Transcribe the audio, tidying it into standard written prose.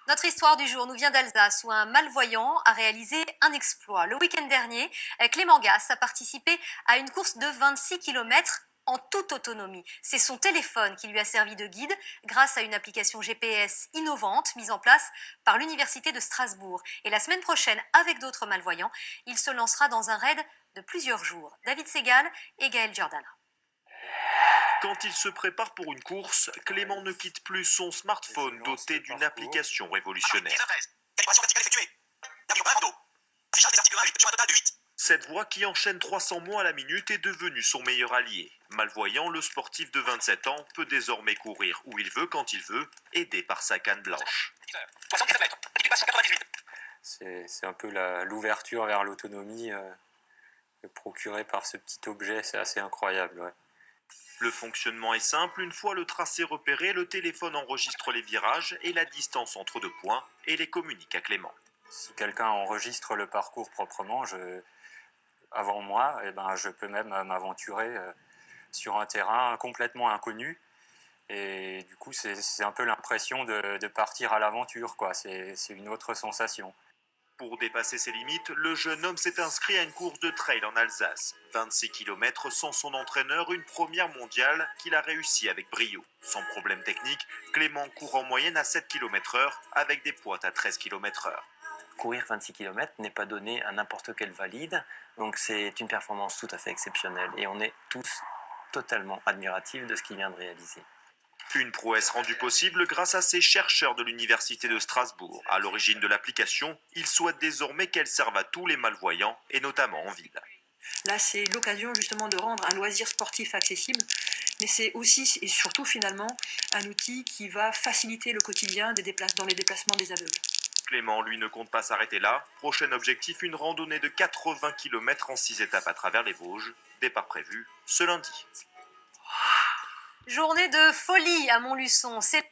Notre histoire du jour nous vient d'Alsace où un malvoyant a réalisé un exploit. Le week-end dernier, Clément Gass a participé à une course de 26 km en toute autonomie. C'est son téléphone qui lui a servi de guide grâce à une application GPS innovante mise en place par l'Université de Strasbourg. Et la semaine prochaine, avec d'autres malvoyants, il se lancera dans un raid de plusieurs jours. David Segal et Gaël Giordana. Quand il se prépare pour une course, Clément ne quitte plus son smartphone doté d'une application révolutionnaire. Cette voix qui enchaîne 300 mots à la minute est devenue son meilleur allié. Malvoyant, le sportif de 27 ans peut désormais courir où il veut, quand il veut, aidé par sa canne blanche. C'est un peu l'ouverture vers l'autonomie procurée par ce petit objet, c'est assez incroyable. Ouais. Le fonctionnement est simple, une fois le tracé repéré, le téléphone enregistre les virages et la distance entre deux points et les communique à Clément. Si quelqu'un enregistre le parcours proprement, avant moi, je peux même m'aventurer sur un terrain complètement inconnu. Et du coup, c'est un peu l'impression de partir à l'aventure, quoi. C'est une autre sensation. Pour dépasser ses limites, le jeune homme s'est inscrit à une course de trail en Alsace. 26 km sans son entraîneur, une première mondiale qu'il a réussi avec brio. Sans problème technique, Clément court en moyenne à 7 km/h avec des pointes à 13 km/h. Courir 26 km n'est pas donné à n'importe quel valide, donc c'est une performance tout à fait exceptionnelle et on est tous totalement admiratifs de ce qu'il vient de réaliser. Une prouesse rendue possible grâce à ces chercheurs de l'Université de Strasbourg. À l'origine de l'application, ils souhaitent désormais qu'elle serve à tous les malvoyants, et notamment en ville. Là, c'est l'occasion justement de rendre un loisir sportif accessible, mais c'est aussi et surtout finalement un outil qui va faciliter le quotidien dans les déplacements des aveugles. Clément, lui, ne compte pas s'arrêter là. Prochain objectif, une randonnée de 80 km en 6 étapes à travers les Vosges. Départ prévu ce lundi. Journée de folie à Montluçon. C'est